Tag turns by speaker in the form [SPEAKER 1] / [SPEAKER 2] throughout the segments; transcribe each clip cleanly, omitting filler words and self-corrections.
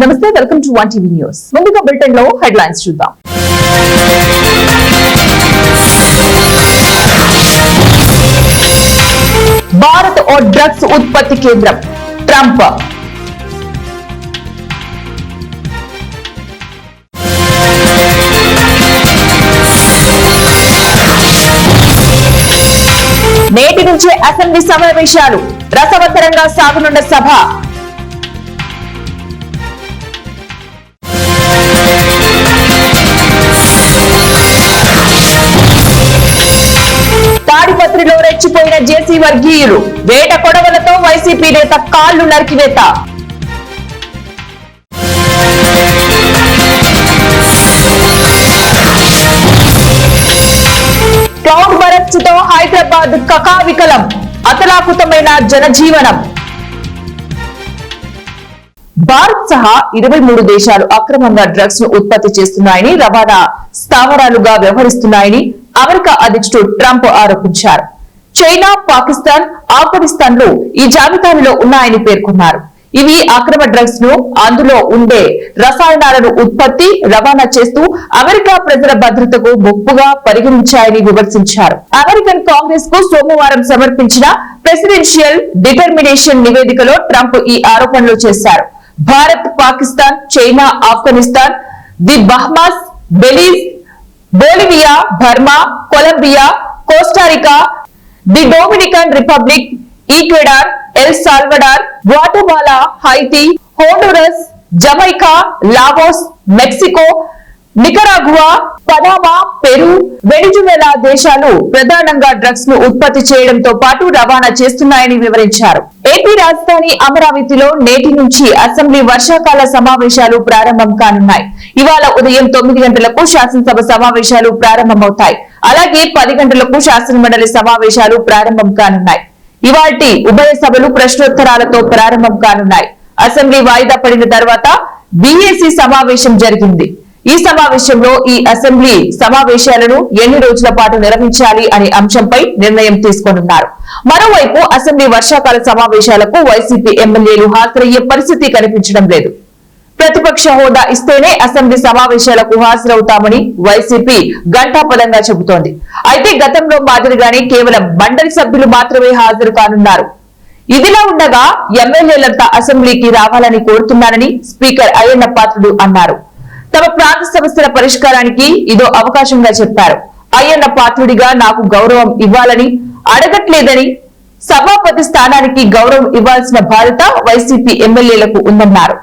[SPEAKER 1] నమస్తే, welcome to 1 TV news. ముందుగా bulletin లో హెడ్లైన్స్ చూద్దాం. భారత్ ఓ డ్రగ్స్ ఉత్పత్తి కేంద్రం, ట్రంప్. నేటి నుంచే అసెంబ్లీ సమావేశాలు, రసవత్తరంగా సాగనున్న సభ. తాడిపత్రిలో రెచ్చిపోయిన జేసీ వర్గీయులు, వేట కొడవలతో వైసీపీ నేత కాళ్లు నరికివేత. క్లౌడ్ బరస్టుతో హైదరాబాద్ కకావికలం, అతలాకుతమైన జనజీవనం. భారత్ సహా 23 దేశాలు అక్రమంగా డ్రగ్స్ ను ఉత్పత్తి చేస్తున్నాయని, రవాణా స్థావరాలుగా వ్యవహరిస్తున్నాయని అమెరికా అధ్యక్షుడు ట్రంప్ ఆరోపించారు. చైనా, పాకిస్తాన్, ఆఫ్ఘనిస్తాన్ లో ఈ జాబితాలో ఉన్నాయని పేర్కొన్నారు. ఇవి అక్రమ డ్రగ్స్ ను, అందులో ఉండే రసాయనాలను ఉత్పత్తి, రవాణా చేస్తూ అమెరికా ప్రజల భద్రతకు ముప్పుగా పరిగణించాయని విమర్శించారు. అమెరికన్ కాంగ్రెస్ కు సోమవారం సమర్పించిన ప్రెసిడెన్షియల్ డిటర్మినేషన్ నివేదికలో ట్రంప్ ఈ ఆరోపణలు చేశారు. Bharat, Pakistan, China, Afghanistan, the Bahamas, Belize, Bolivia, Burma, Colombia, Costa Rica, the Dominican Republic, Ecuador, El Salvador, Guatemala, Haiti, Honduras, Jamaica, Laos, Mexico, Nicaragua, Panama, Peru, Venezuela దేశాలు ప్రధానంగా డ్రగ్స్ ను ఉత్పత్తి చేయడంతో పాటు రవాణా చేస్తున్నాయని వివరించారు. ఏపీ రాజధాని అమరావతిలో నేటి నుంచి అసెంబ్లీ వర్షాకాల సమావేశాలు ప్రారంభం కానున్నాయి. ఇవాళ ఉదయం 9 గంటలకు శాసనసభ సమావేశాలు ప్రారంభమవుతాయి. అలాగే 10 గంటలకు శాసనమండలి సమావేశాలు ప్రారంభం కానున్నాయి. ఇవాల్టి ఉభయ సభలు ప్రశ్నోత్తరాలతో ప్రారంభం కానున్నాయి. అసెంబ్లీ వాయిదా పడిన తర్వాత బీఏసీ సమావేశం జరిగింది. ఈ సమావేశంలో ఈ అసెంబ్లీ సమావేశాలను ఎన్ని రోజుల పాటు నిర్వహించాలి అనే అంశంపై నిర్ణయం తీసుకోనున్నారు. మరోవైపు అసెంబ్లీ వర్షాకాల సమావేశాలకు వైసీపీ ఎమ్మెల్యేలు హాజరయ్యే పరిస్థితి కనిపించడం లేదు. ప్రతిపక్ష హోదా ఇస్తేనే అసెంబ్లీ సమావేశాలకు హాజరవుతామని వైసీపీ ఘంటాపదంగా చెబుతోంది. అయితే గతంలో మాదిరిగానే కేవలం మండలి సభ్యులు మాత్రమే హాజరు కానున్నారు. ఇదిలా ఉండగా ఎమ్మెల్యేలంతా అసెంబ్లీకి రావాలని కోరుతున్నారని స్పీకర్ అయ్యన్న పాత్రుడు అన్నారు. తమ ప్రాంత సమస్యల పరిష్కారానికి ఇదో అవకాశంగా చెప్పారు. అయ్యన్న పాత్రుడిగా నాకు గౌరవం ఇవ్వాలని అడగట్లేదని, సభాపతి స్థానానికి గౌరవం ఇవ్వాల్సిన బాధ్యత వైసీపీ ఎమ్మెల్యేలకు ఉందన్నారు.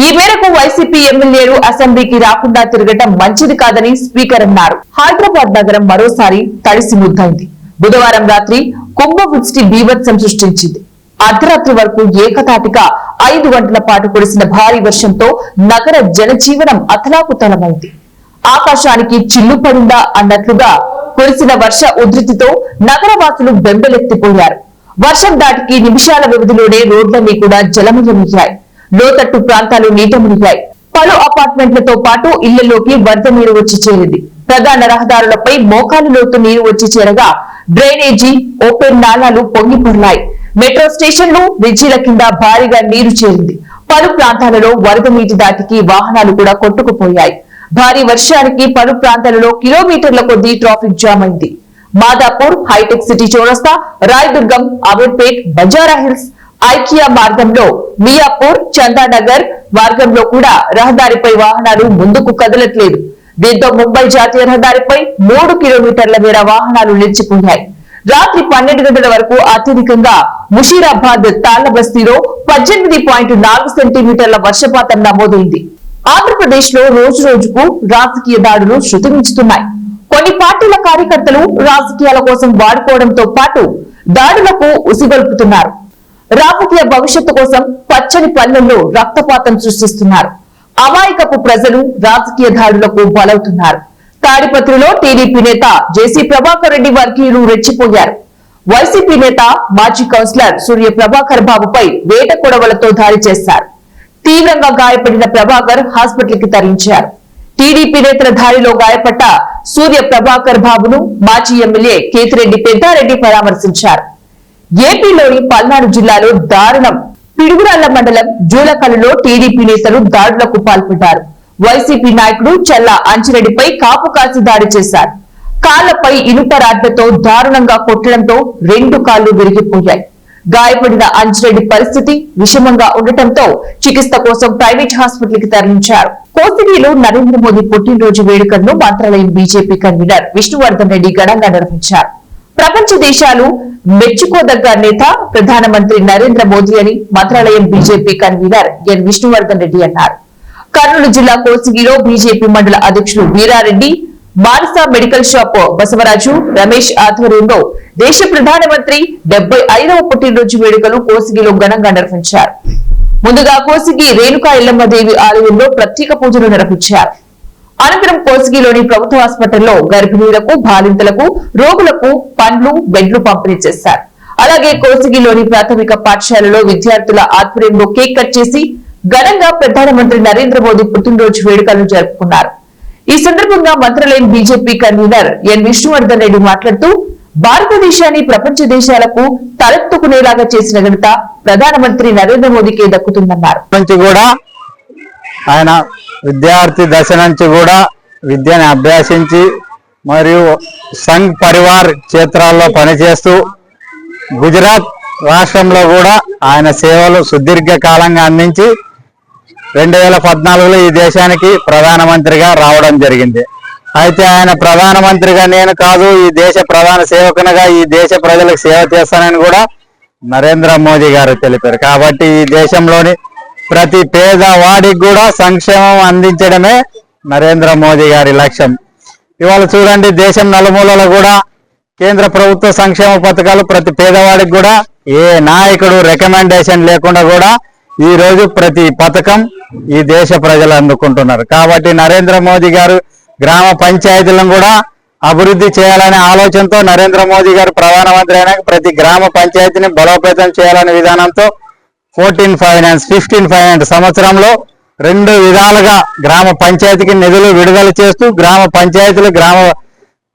[SPEAKER 1] ఈ మేరకు వైసీపీ ఎమ్మెల్యేలు అసెంబ్లీకి రాకుండా తిరగటం మంచిది కాదని స్పీకర్ అన్నారు. హైదరాబాద్ నగరం మరోసారి తడిసి ముద్దైంది. బుధవారం రాత్రి కుంభవృష్టి బీభత్సం సృష్టించింది. అర్ధరాత్రి వరకు ఏకతాటిగా 5 గంటల పాటు కురిసిన భారీ వర్షంతో నగర జనజీవనం అతలాకుతలమైంది. ఆకాశానికి చిల్లు పడిందా అన్నట్లుగా కురిసిన వర్ష ఉధృతితో నగరవాసులు బెంబెలెత్తిపోయారు. వర్షం దాటికి నిమిషాల వ్యవధిలోనే రోడ్లన్నీ కూడా జలమయమయ్యాయి. లోతట్టు ప్రాంతాలు నీట మునిగాయి. పలు అపార్ట్మెంట్లతో పాటు ఇళ్లలోకి వరద నీరు వచ్చి చేరింది. ప్రధాన రహదారులపై మోకాలు లోతు నీరు వచ్చి చేరగా డ్రైనేజీ, ఓపెన్ నాలాలు పొంగి పొర్లాయి. మెట్రో స్టేషన్లు, బ్రిడ్జీల కింద భారీగా నీరు చేరింది. పలు ప్రాంతాలలో వరద నీటి దాటికి వాహనాలు కూడా కొట్టుకుపోయాయి. భారీ వర్షానికి పలు ప్రాంతాలలో కిలోమీటర్ల కొద్దీ ట్రాఫిక్ జామ్ అయింది. మాదాపూర్, హైటెక్ సిటీ చౌరస్తా, రాయదుర్గం, అమీర్పేట్, బంజారా హిల్స్, ఐకియా మార్గంలో మియాపూర్, చందానగర్ మార్గంలో కూడా రహదారిపై వాహనాలు ముందుకు కదలట్లేదు. దీంతో ముంబై జాతీయ రహదారిపై 3 కిలోమీటర్ల మేర వాహనాలు నిలిచిపోయాయి. రాత్రి 12 గంటల వరకు అత్యధికంగా ముషీరాబాద్ తాళ్లబస్తీలో 18.4 సెంటీమీటర్ల వర్షపాతం నమోదైంది. ఆంధ్రప్రదేశ్ లో రోజు రోజుకు రాజకీయ దాడులు శృతిమించుతున్నాయి. కొన్ని పార్టీల కార్యకర్తలు రాజకీయాల కోసం వాడుకోవడంతో పాటు దాడులకు ఉసిగొల్పుతున్నారు. రాజకీయ భవిష్యత్తు కోసం పచ్చని పల్లెల్లో రక్తపాతం సృష్టిస్తున్నారు. అమాయకపు ప్రజలు రాజకీయ దాడులకు బలవుతున్నారు. తాడిపత్రిలో టీడీపీ నేత జేసీ ప్రభాకర్ రెడ్డి వర్గీయులు రెచ్చిపోయారు. వైసీపీ నేత మాజీ కౌన్సిలర్ సూర్య ప్రభాకర్ బాబుపై వేట కొడవలతో దాడి చేశారు. తీవ్రంగా గాయపడిన ప్రభాకర్ హాస్పిటల్ కి తరలించారు. టీడీపీ నేతల దాడిలో గాయపడ్డ సూర్య ప్రభాకర్ బాబును మాజీ ఎమ్మెల్యే కేతిరెడ్డి పెద్దారెడ్డి పరామర్శించారు. ఏపీలోని పల్నాడు జిల్లాలో దారుణం పిడుగురాళ్ల మండలం జూలకల్లులో టీడీపీ నేతలు దాడులకు పాల్పడ్డారు. వైసీపీ నాయకుడు చల్లా అంజిరెడ్డిపై కాపు కాసి దాడి చేశారు. కాళ్లపై ఇనుప రాడ్లతో దారుణంగా కొట్టడంతో 2 కాళ్లు విరిగిపోయాయి. గాయపడిన అంజిరెడ్డి పరిస్థితి విషమంగా ఉండటంతో చికిత్స కోసం ప్రైవేట్ హాస్పిటల్ కి తరలించారు. కోసిగిలో నరేంద్ర మోదీ పుట్టినరోజు వేడుకలను మంత్రాలయం బీజేపీ కన్వీనర్ విష్ణువర్ధన్ రెడ్డి ఘనంగా నిర్వహించారు. ప్రపంచ దేశాలు మెచ్చుకోదగ్గ నేత ప్రధానమంత్రి నరేంద్ర మోదీ అని మంత్రాలయం బీజేపీ కన్వీనర్ ఎన్ విష్ణువర్ధన్ రెడ్డి అన్నారు. కర్నూలు జిల్లా కోసిగిలో బీజేపీ మండల అధ్యక్షులు వీరారెడ్డి, మానస మెడికల్ షాప్ బసవరాజు, రమేష్ ఆధ్వర్యంలో దేశ ప్రధానమంత్రి 75వ పుట్టినరోజు వేడుకలు కోసిగిలో ఘనంగా నిర్వహించారు. ముందుగా కోసిగి రేణుకా ఎల్లమ్మదేవి ఆలయంలో ప్రత్యేక పూజలు నిర్వహించారు. అనంతరం కోసిగిలోని ప్రభుత్వ హాస్పిటల్లో గర్భిణీలకు, బాలింతలకు, రోగులకు పండ్లు, బెడ్లు పంపిణీ చేశారు. అలాగే కోసిగిలోని ప్రాథమిక పాఠశాలలో విద్యార్థుల ఆధ్వర్యంలో కేక్ కట్ చేసి ఘనంగా ప్రధానమంత్రి నరేంద్ర మోదీ పుట్టినరోజు వేడుకలను జరుపుకున్నారు. ఈ సందర్భంగా మంత్రాలయం బీజేపీ కన్వీనర్ ఎన్ విష్ణువర్ధన్ రెడ్డి మాట్లాడుతూ భారతదేశాన్ని ప్రపంచ దేశాలకు తలెత్తుకునేలాగా చేసిన ఘనత ప్రధానమంత్రి నరేంద్ర మోదీకే దక్కుతుందన్నారు.
[SPEAKER 2] ఆయన విద్యార్థి దశ నుంచి కూడా విద్యను అభ్యసించి మరియు సంఘ్ పరివార్ క్షేత్రాల్లో పనిచేస్తూ గుజరాత్ రాష్ట్రంలో కూడా ఆయన సేవలు సుదీర్ఘ కాలంగా అందించి 2014లో ఈ దేశానికి ప్రధానమంత్రిగా రావడం జరిగింది. అయితే ఆయన ప్రధానమంత్రిగా నేను కాదు, ఈ దేశ ప్రధాన సేవకునిగా ఈ దేశ ప్రజలకు సేవ చేస్తానని కూడా నరేంద్ర మోదీ గారు తెలిపారు. కాబట్టి ఈ దేశంలోని ప్రతి పేదవాడికి కూడా సంక్షేమం అందించడమే నరేంద్ర మోదీ గారి లక్ష్యం. ఇవాళ చూడండి, దేశం నలుమూలలో కూడా కేంద్ర ప్రభుత్వ సంక్షేమ పథకాలు ప్రతి పేదవాడికి కూడా ఏ నాయకుడు రికమెండేషన్ లేకుండా కూడా ఈ రోజు ప్రతి పథకం ఈ దేశ ప్రజలు అందుకుంటున్నారు. కాబట్టి నరేంద్ర మోదీ గారు గ్రామ పంచాయతీలను కూడా అభివృద్ధి చేయాలనే ఆలోచనతో నరేంద్ర మోదీ గారు ప్రధానమంత్రి అయినాక ప్రతి గ్రామ పంచాయతీని బలోపేతం చేయాలనే విధానంతో 14 ఫైనాన్స్ 15 ఫైనాన్స్ సంవత్సరంలో 2 విధాలుగా గ్రామ పంచాయతీకి నిధులు విడుదల చేస్తూ గ్రామ పంచాయతీలు గ్రామ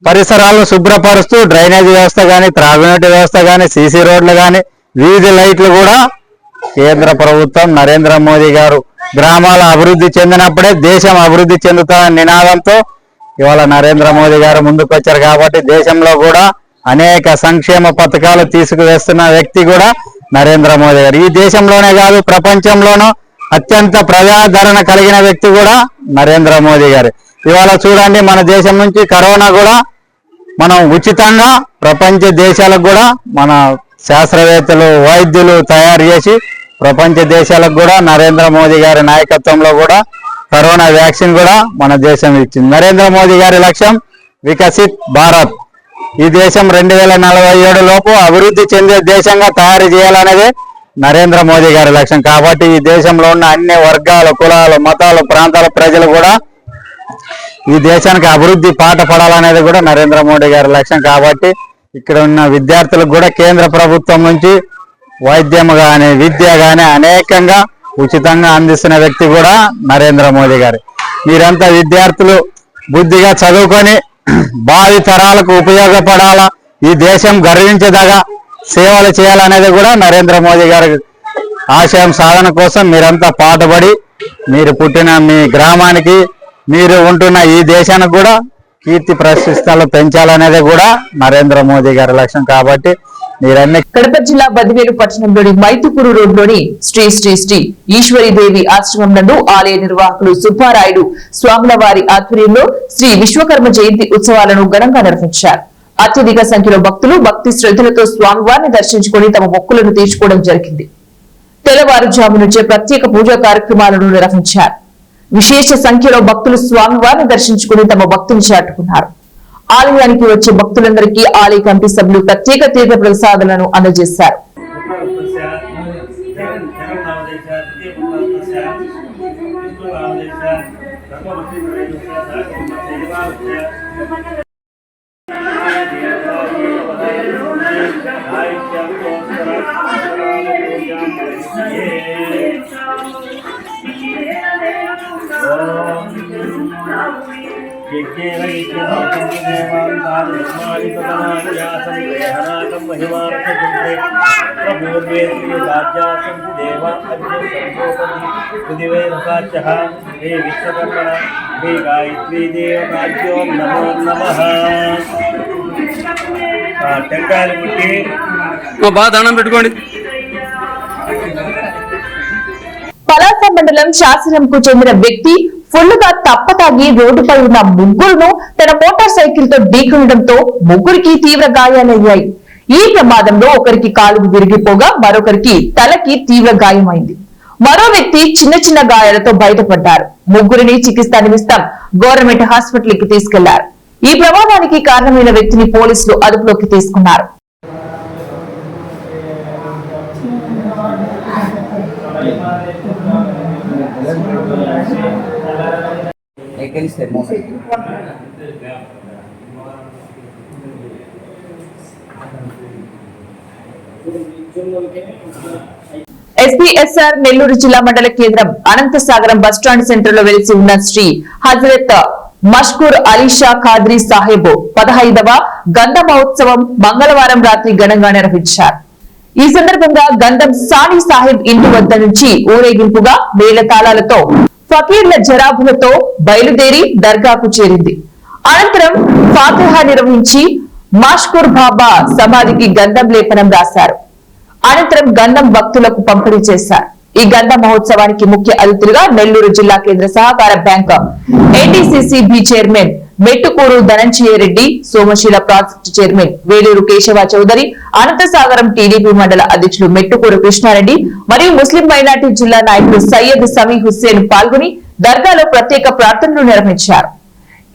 [SPEAKER 2] పరిసరాలను శుభ్రపరుస్తూ డ్రైనేజ్ వ్యవస్థ కానీ, త్రాగునీటి వ్యవస్థ కానీ, సీసీ రోడ్లు కానీ, వీధి లైట్లు కూడా కేంద్ర ప్రభుత్వం నరేంద్ర మోదీ గారు గ్రామాల అభివృద్ధి చెందినప్పుడే దేశం అభివృద్ధి చెందుతారనే నినాదంతో ఇవాళ నరేంద్ర మోదీ గారు ముందుకు వచ్చారు. కాబట్టి దేశంలో కూడా అనేక సంక్షేమ పథకాలు తీసుకువేస్తున్న వ్యక్తి కూడా నరేంద్ర మోదీ గారు. ఈ దేశంలోనే కాదు, ప్రపంచంలోనూ అత్యంత ప్రజాదరణ కలిగిన వ్యక్తి కూడా నరేంద్ర మోదీ గారు. ఇవాళ చూడండి, మన దేశం నుంచి కరోనా కూడా మనం ఉచితంగా ప్రపంచ దేశాలకు కూడా మన శాస్త్రవేత్తలు, వైద్యులు తయారు చేసి ప్రపంచ దేశాలకు కూడా నరేంద్ర మోదీ గారి నాయకత్వంలో కూడా కరోనా వ్యాక్సిన్ కూడా మన దేశం ఇచ్చింది. నరేంద్ర మోదీ గారి లక్ష్యం వికసిత్ భారత్. ఈ దేశం 2047 లోపు అభివృద్ధి చెందే దేశంగా తయారు చేయాలనేది నరేంద్ర మోదీ గారి లక్ష్యం. కాబట్టి ఈ దేశంలో ఉన్న అన్ని వర్గాలు, కులాలు, మతాలు, ప్రాంతాల ప్రజలు కూడా ఈ దేశానికి అభివృద్ధి పాట పడాలనేది కూడా నరేంద్ర మోడీ గారి లక్ష్యం. కాబట్టి ఇక్కడ ఉన్న విద్యార్థులకు కూడా కేంద్ర ప్రభుత్వం నుంచి వైద్యం కానీ, విద్య కానీ అనేకంగా ఉచితంగా అందిస్తున్న వ్యక్తి కూడా నరేంద్ర మోదీ గారు. మీరంతా విద్యార్థులు బుద్ధిగా చదువుకొని భావి తరాలకు ఉపయోగపడాలా, ఈ దేశం గర్వించదగా సేవలు చేయాలనేది కూడా నరేంద్ర మోదీ గారి ఆశయం సాధన కోసం మీరంతా పాటుపడి మీరు పుట్టిన మీ గ్రామానికి, మీరు ఉంటున్న ఈ దేశానికి కూడా కీర్తి ప్రతిష్టలు పెంచాలనేది కూడా నరేంద్ర మోదీ గారి లక్ష్యం. కాబట్టి మీరన్నీ
[SPEAKER 1] కడప జిల్లా బదివేలు పట్టణంలోని మైతుకూరు రోడ్లోని శ్రీ శ్రీ శ్రీ ఈశ్వరీదేవి ఆశ్రమం నందు ఆలయ నిర్వాహకులు సుబ్బారాయుడు స్వాముల వారి ఆధ్వర్యంలో శ్రీ విశ్వకర్మ జయంతి ఉత్సవాలను ఘనంగా నిర్వహించారు. అత్యధిక సంఖ్యలో భక్తులు భక్తి శ్రద్ధలతో స్వామివారిని దర్శించుకుని తమ మొక్కులను తీర్చుకోవడం జరిగింది. తెల్లవారుజాము నుంచే ప్రత్యేక పూజా కార్యక్రమాలను నిర్వహించారు. విశేష సంఖ్యలో భక్తులు స్వామివారిని దర్శించుకుని తమ భక్తులు చాటుకున్నారు. ఆలయానికి వచ్చే భక్తులందరికీ ఆలయ కమిటీ సభ్యులు ప్రత్యేక తీర్థ ప్రసాదాలను అందజేశారు.
[SPEAKER 3] पूर्वे राज्यासंति देव अद्य संभोपति पृथिवीर्वाच्यः हे विश्वकर्मण हे गायत्री देवकार्यो नमो नमः టెంకాయలు ముట్టి
[SPEAKER 4] బాగా దండం పెట్టుకోండి.
[SPEAKER 1] పలాస మండలం శాసనంకు చెందిన వ్యక్తి ఫుల్లుగా తప్పతాగి రోడ్డుపై ఉన్న ముగ్గురును తన మోటార్ సైకిల్ తో ఢీకొనడంతో ముగ్గురికి తీవ్ర గాయాలయ్యాయి. ఈ ప్రమాదంలో ఒకరికి కాలుకు విరిగిపోగా మరొకరికి తలకి తీవ్ర గాయమైంది. మరో వ్యక్తి చిన్న చిన్న గాయాలతో బయటపడ్డారు. ముగ్గురిని చికిత్స నిమిత్తం గవర్నమెంట్ హాస్పిటల్ కి తీసుకెళ్లారు. ఈ ప్రమాదానికి కారణమైన వ్యక్తిని పోలీసులు అదుపులోకి తీసుకున్నారు. ఎస్పీఎస్ఆర్ నెల్లూరు జిల్లా మండల కేంద్రం అనంతసాగరం బస్టాండ్ సెంటర్ లో వెలిసి ఉన్న శ్రీ హజరత్ మష్కూర్ అలీషా ఖాద్రీ సాహెబ్ 15వ గంధ మహోత్సవం మంగళవారం రాత్రి ఘనంగా నిర్వహించారు. ఈ సందర్భంగా గంధం సాని సాహెబ్ ఇంటి వద్ద నుంచి ఊరేగింపుగా మేళతాళాలతో ఫకీర్ల జరాబులతో బయలుదేరి దర్గాకు చేరింది. అనంతరం ఫాతిహా నిర్వహించి మష్కూర్ బాబా సమాధికి గంధం లేపనం రాశారు. అనంతరం గంధం భక్తులకు పంపిణీ చేశారు. ఈ గంధ మహోత్సవానికి ముఖ్య అతిథులుగా నెల్లూరు జిల్లా కేంద్ర సహకార bank NDCC chairman Mettukuru Dhananjaya Reddy, Somasila project chairman Veluru Kesava Chowdary, Anantasagaram TDP మండల అధ్యక్షులు మెట్టుకూరు కృష్ణారెడ్డి మరియు ముస్లిం మైనార్టీ జిల్లా నాయకులు సయ్యద్ సమీ హుస్సేన్ పాల్గొని దర్గాలో ప్రత్యేక ప్రార్థనలు నిర్వహించారు.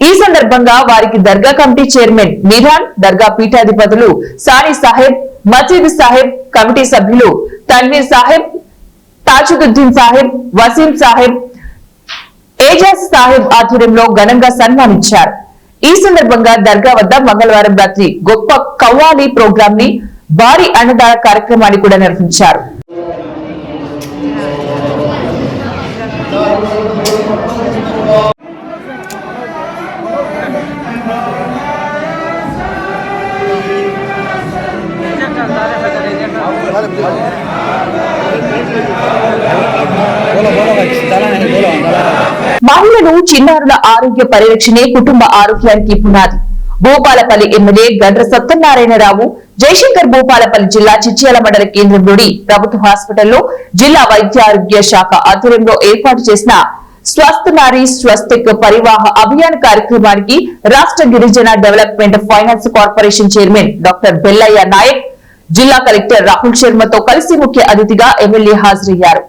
[SPEAKER 1] ఈ సందర్భంగా వారికి దర్గా కమిటీ చైర్మన్ నిరాన్, దర్గా పీఠాధిపతులు సాని సాహెబ్, మసీద్ సాహెబ్ కమిటీ సభ్యులు తన్వీర్ సాహెబ్, తాజుద్దీన్ సాహెబ్, వసీం సాహెబ్, ఏజాజ్ సాహెబ్ ఆధ్వర్యంలో ఘనంగా సన్మానించారు. ఈ సందర్భంగా దర్గా వద్ద మంగళవారం రాత్రి గొప్ప కవ్వాలి ప్రోగ్రాం ని, భారీ అన్నదాన కార్యక్రమాన్ని కూడా నిర్వహించారు. మహిళలు, చిన్నారుల ఆరోగ్య పరిరక్షణే కుటుంబ ఆరోగ్యానికి పునాది. భూపాలపల్లి ఎమ్మెల్యే గండ్ర సత్యనారాయణరావు జయశంకర్ భూపాలపల్లి జిల్లా చిట్యాల మండల కేంద్రంలోని ప్రభుత్వ హాస్పిటల్లో జిల్లా వైద్య ఆరోగ్య శాఖ ఆధ్వర్యంలో ఏర్పాటు చేసిన స్వస్థ నారీ స్వస్తిక్ పరివాహ అభియాన్ కార్యక్రమానికి రాష్ట్ర గిరిజన development finance corporation chairman doctor Bellaiah Naik, జిల్లా కలెక్టర్ రాహుల్ శర్మతో కలిసి ముఖ్య అతిథిగా ఎమ్మెల్యే హాజరయ్యారు.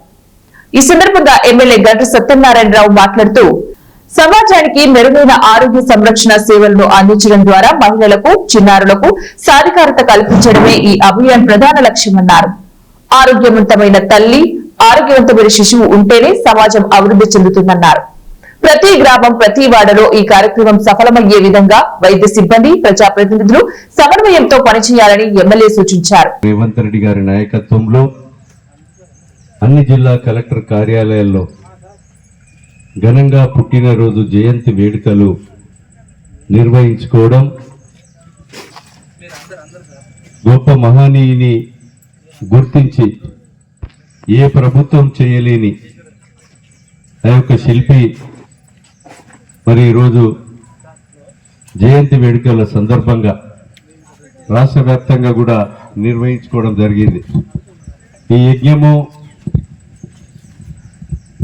[SPEAKER 1] ఈ సందర్భంగా ఎమ్మెల్యే గండ్ర సత్యనారాయణరావు మాట్లాడుతూ సమాజానికి మెరుగైన ఆరోగ్య సంరక్షణ సేవలను అందించడం ద్వారా మహిళలకు, చిన్నారులకు సాధికారత కల్పించడమే ఈ అభియాన్ ప్రధాన లక్ష్యమన్నారు. ఆరోగ్యవంతమైన తల్లి, ఆరోగ్యవంతమైన శిశువు ఉంటేనే సమాజం అభివృద్ధి చెందుతుందన్నారు. ప్రతి గ్రామం, ప్రతి వాడలో ఈ కార్యక్రమం సఫలమయ్యే విధంగా వైద్య సిబ్బంది, ప్రజాప్రతినిధులు సమన్వయంతో పనిచేయాలని ఎమ్మెల్యే సూచించారు.
[SPEAKER 5] రేవంత్ రెడ్డి గారి నాయకత్వంలో అన్ని జిల్లా కలెక్టర్ కార్యాలయాల్లో ఘనంగా పుట్టినరోజు జయంతి వేడుకలు నిర్వహించుకోవడం, గొప్ప మహనీయుని గుర్తించి ఏ ప్రభుత్వం చేయలేని ఆ యొక్క శిల్పి మరి ఈరోజు జయంతి వేడుకల సందర్భంగా రాష్ట్ర వ్యాప్తంగా కూడా నిర్వహించుకోవడం జరిగింది. ఈ యజ్ఞము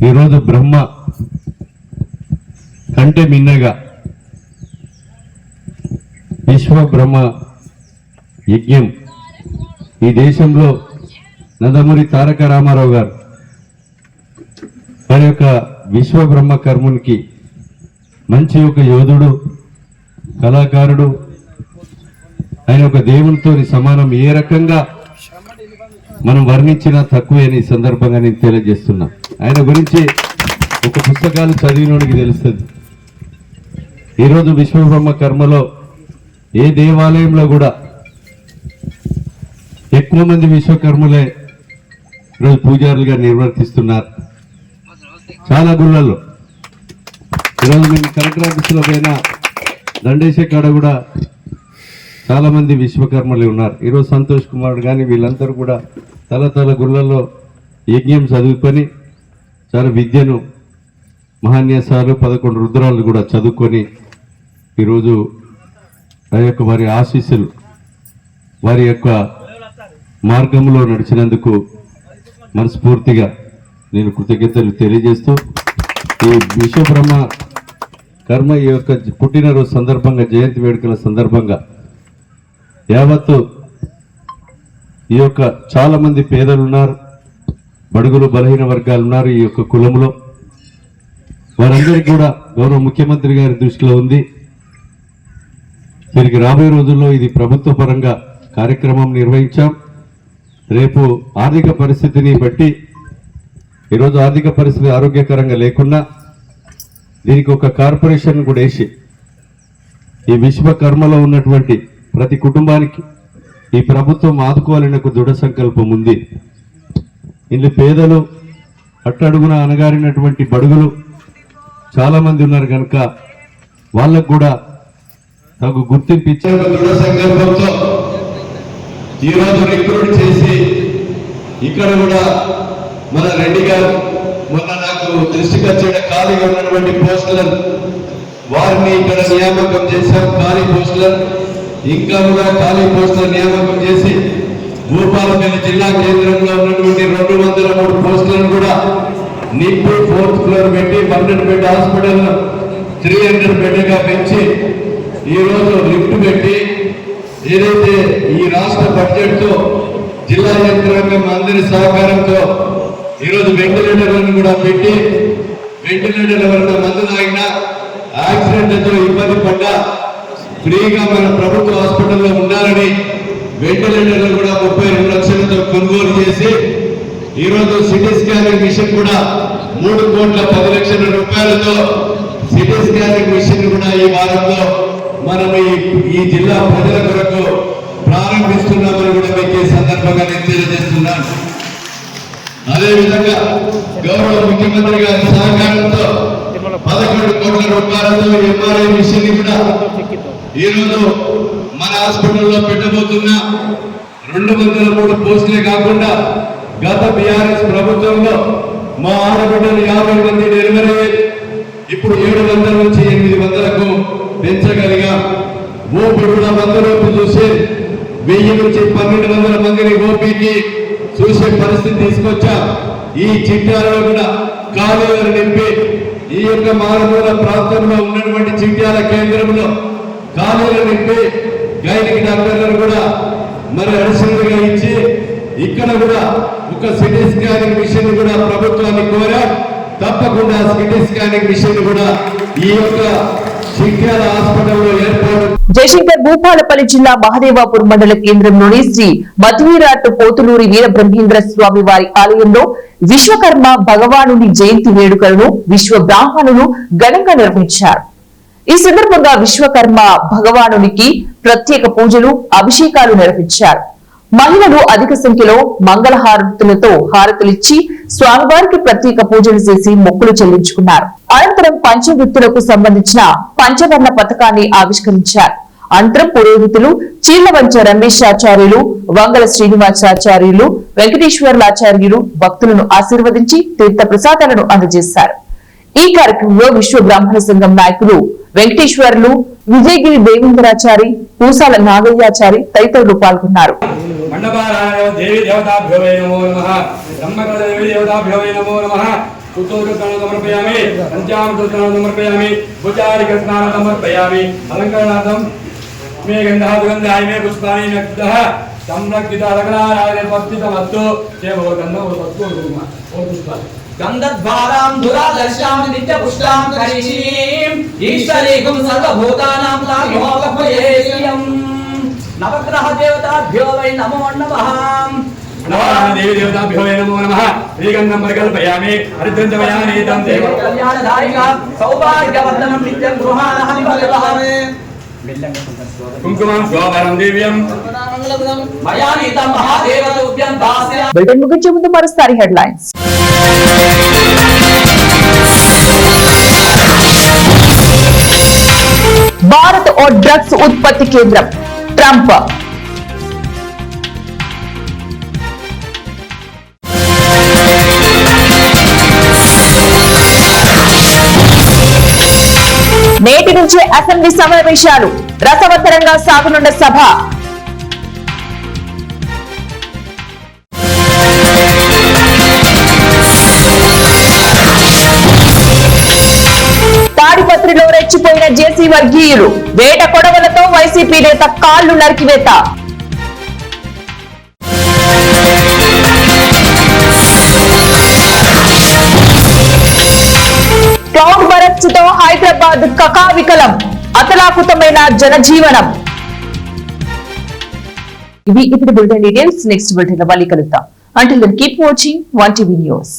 [SPEAKER 5] ఈరోజు బ్రహ్మ కంటే మిన్నగా విశ్వ బ్రహ్మ యజ్ఞం ఈ దేశంలో నందమూరి తారక రామారావు గారు వారి యొక్క విశ్వ బ్రహ్మ కర్మునికి మంచి ఒక యోధుడు, కళాకారుడు, ఆయన ఒక దేవునితో సమానం. ఏ రకంగా మనం వర్ణించినా తక్కువే అని సందర్భంగా నేను తెలియజేస్తున్నా. ఆయన గురించి ఒక పుస్తకాలు చదివినోడికి తెలుస్తుంది. ఈరోజు విశ్వబ్రహ్మ కర్మలో ఏ దేవాలయంలో కూడా ఎక్కువ మంది విశ్వకర్మలే ఈరోజు పూజారులుగా నిర్వర్తిస్తున్నారు. చాలా గుళ్ళల్లో ఈరోజు మేము కలెక్టర్ ఆఫీసులో పోయిన దండేశ కాడ కూడా చాలా మంది విశ్వకర్మలు ఉన్నారు. ఈరోజు సంతోష్ కుమార్ కానీ వీళ్ళందరూ కూడా తల గుళ్ళల్లో యజ్ఞం చదువుకొని చాలా విద్యను మహాన్యాసాలు 11 రుద్రాలు కూడా చదువుకొని ఈరోజు ఆ యొక్క వారి ఆశీస్సులు వారి యొక్క మార్గంలో నడిచినందుకు మనస్ఫూర్తిగా నేను కృతజ్ఞతలు తెలియజేస్తూ ఈ విశ్వబ్రహ్మ కర్మ ఈ యొక్క పుట్టినరోజు సందర్భంగా జయంతి వేడుకల సందర్భంగా యావత్తు ఈ యొక్క చాలా మంది పేదలు ఉన్నారు, బడుగులు బలహీన వర్గాలు ఉన్నారు ఈ యొక్క కులంలో. వారందరికీ కూడా గౌరవ ముఖ్యమంత్రి గారి దృష్టిలో ఉంది. దీనికి రాబోయే రోజుల్లో ఇది ప్రభుత్వ పరంగా కార్యక్రమం నిర్వహించాం. రేపు ఆర్థిక పరిస్థితిని బట్టి ఈరోజు ఆర్థిక పరిస్థితి ఆరోగ్యకరంగా లేకున్నా దీనికి ఒక కార్పొరేషన్ కూడా వేసి ఈ విశ్వకర్మలో ఉన్నటువంటి ప్రతి కుటుంబానికి ఈ ప్రభుత్వం ఆదుకోవాలని ఒక దృఢ సంకల్పం ఉంది. ఇల్లు పేదలు అట్టడుగున అనగారినటువంటి బడుగులు చాలా మంది ఉన్నారు కనుక వాళ్ళకు కూడా తగు గుర్తింపు ఇచ్చే దృఢ సంకల్పంతో ఈరోజు రిక్రూట్ చేసి ఇక్కడ కూడా మన రెడ్డి గారు మొన్న నాకు దృష్టికి వచ్చే ఖాళీగా ఉన్నటువంటి పోస్టులను వారిని ఇక్కడ నియామకం చేశాం. ఖాళీ పోస్టులను ఇంకా కూడా ఖాళీ పోస్టుల నియామకం చేసి భూపాలపల్లి జిల్లా కేంద్రంలో ఉన్నటువంటి 203 పోస్టులను కూడా నింపి 4th ఫ్లోర్ పెట్టి 100 బెడ్ హాస్పిటల్ 300 బెడ్గా పెంచి ఈరోజు లిఫ్ట్ పెట్టి ఏదైతే ఈ రాష్ట్ర బడ్జెట్ తో జిల్లా యంత్రాంగం అందరి సహకారంతో ఈరోజు వెంటిలేటర్లను కూడా పెట్టి వెంటిలేటర్ ఎవరైనా మందు తాగినా యాక్సిడెంట్లతో ఇబ్బంది పడ్డా ఫ్రీగా మన ప్రభుత్వ హాస్పిటల్లో ఉండాలని వెంటిలేటర్లు కూడా 32 లక్షలతో కొనుగోలు చేసి ఈరోజు సిటీ స్కానింగ్ మిషన్ కూడా 3,10,00,000 సిటీ స్కానింగ్ మిషన్ కూడా ఈ వారంలో మనం ఈ జిల్లా ప్రజల కొరకు ప్రారంభిస్తున్నామని కూడా మీకు ఈ సందర్భంగా నేను తెలియజేస్తున్నాను. అదేవిధంగా గౌరవ ముఖ్యమంత్రి గారి సహకారంతో 11 కోట్ల రూపాయలతో ఎంఆర్ఐ మిషన్ కూడా ఈరోజు మన హాస్పిటల్లో పెట్టబోతున్న 203 పోస్టులే కాకుండా గత బీఆర్ఎస్ ప్రభుత్వంలో మా ఆడబిడ్డలు 50 మంది డెలివరీ ఇప్పుడు 700 నుంచి 800కు పెంచగలిగా. ఓపీ కూడా 100 రూపాయలు చూసి 1000 నుంచి 1200 మందిని ఓపీకి చూసే పరిస్థితి తీసుకొచ్చా. ఈ చిట్యాలలో కూడా ఖాళీలను నింపి ఈ యొక్క మారుమూల ప్రాంతంలో ఉన్నటువంటి చిట్యాల కేంద్రంలో ఖాళీలను నింపి గైనిక్ డాక్టర్లను కూడా మరి అడిషనల్ గా ఇచ్చి ఇక్కడ కూడా ఒక సిటీ స్కానింగ్ మిషన్ కూడా ప్రభుత్వాన్ని కోరా. తప్పకుండా సిటీ స్కానింగ్ మిషన్ కూడా ఈ యొక్క చిట్యాల హాస్పిటల్లో ఏర్పాటు.
[SPEAKER 1] జయశంకర్ భూపాలపల్లి జిల్లా మహదేవాపూర్ మండల కేంద్రంలోని శ్రీ మధువీరాట్ పోతులూరి వీరబ్రహ్మేంద్ర స్వామి వారి ఆలయంలో విశ్వకర్మ భగవానుని జయంతి వేడుకలను విశ్వ బ్రాహ్మణులు ఘనంగా నిర్వహించారు. ఈ సందర్భంగా విశ్వకర్మ భగవానునికి ప్రత్యేక పూజలు అభిషేకాలు నిర్వహించారు. మహిళలు అధిక సంఖ్యలో మంగళహారతులతో హారతులిచ్చి స్వామివారికి ప్రత్యేక పూజలు చేసి మొక్కులు చెల్లించుకున్నారు. అనంతరం పంచవృత్తులకు సంబంధించిన పంచవర్ణ పథకాన్ని ఆవిష్కరించారు. అనంతరం పురోహితులు చీళ్లవంచ రమేశాచార్యులు, వంగల శ్రీనివాసాచార్యులు, వెంకటేశ్వర్లాచార్యులు భక్తులను ఆశీర్వదించి తీర్థ ప్రసాదాలను అందజేశారు. ఈ కార్యక్రమంలో విశ్వ బ్రాహ్మణ సంఘం నాయకులు వెంకటేశ్వర్లు, విజయగిరి దేవేంద్రాచారి, పూసాల నాగయ్యాచారి తదితరులు పాల్గొన్నారు.
[SPEAKER 4] దేవి దేవతాభ్యో నమో నమః, బ్రహ్మకళ దేవి దేవతాభ్యో నమో నమః. కుతూహలం సమర్పయామి, పంచామృతం సమర్పయామి, భుజారిక స్నానం సమర్పయామి. అలంకరణార్థం మే గంధాదుగంధాయ మే పుష్పాని నగ్ధః సంరక్షిత రగణారాయణ పస్థితమస్తు సేవగంధం వస్తు ఓ పుష్పాలు
[SPEAKER 6] గంధద్వారాం దురాదర్శాం నిత్య పుష్టాం కరీం ఈశ్వరీకం సర్వభూతానాం తామోపయేయం. నవగ్రహ దేవతాభ్యో వై నమో నమః.
[SPEAKER 4] దేవి దేవతాభ్యో నమో నమః. శ్రీగంధం పరికల్పయామి, హరిద్రంజమయామి తం దేవ
[SPEAKER 6] కళ్యాణదాయిక సౌభాగ్యవర్ధనం నిత్యం గృహాణః భగవానే.
[SPEAKER 4] కుంకుమం శోభనం దివ్యం
[SPEAKER 6] మయా నీతం మహాదేవతుభ్యం దాస్య.
[SPEAKER 1] బులెటిన్ ముగించే ముందు మరోసారి హెడ్లైన్స్. భారత్ ఓ డ్రగ్స్ ఉత్పత్తి కేంద్రం ట్రంప్. నుంచే అసెంబ్లీ సమావేశాలు రసవత్తరంగా సాగనున్న సభ. తాడిపత్రిలో రెచ్చిపోయిన జేసీ వర్గీయులు, వేట కొడవలతో వైసీపీ నేత కాళ్లు నరికివేత. క్లౌడ్ బరస్ట్ తో హైదరాబాద్ కకావికలం, అతలాకుతమైన జనజీవనం. ఇవి ఇప్పుడు బులెటిన్ డీటెయిల్స్. నెక్స్ట్ బులెటిన్ లో మళ్ళీ కలుద్దాం. Until then, keep watching 1TV News.